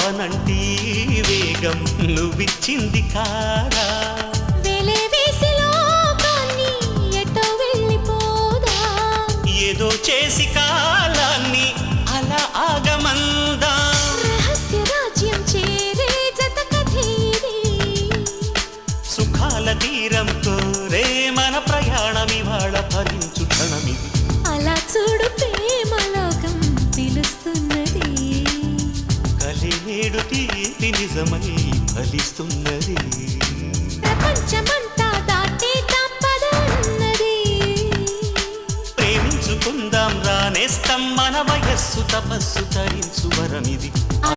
ఆపనంటి వేగం నువ్విచ్చింది కాదా ఏదో చేసి కాలాన్ని అలా ఆగమందా రహస్య రాజ్యం చేరే జత కథీరి సుఖాల తీరం కోరే మన ప్రయాణం ఇవాళ ఫలించు క్షణమిది అలా చూడు ప్రేమలోకం పిలుస్తున్నది కలినేడు తీపి నిజమై ఫలిస్తున్నది ప్రపంచమంతా దాటి తప్పదన్నది ప్రేమించుకుందాం రానేస్తం మన వయస్సు తపస్సు తరించు వరమిది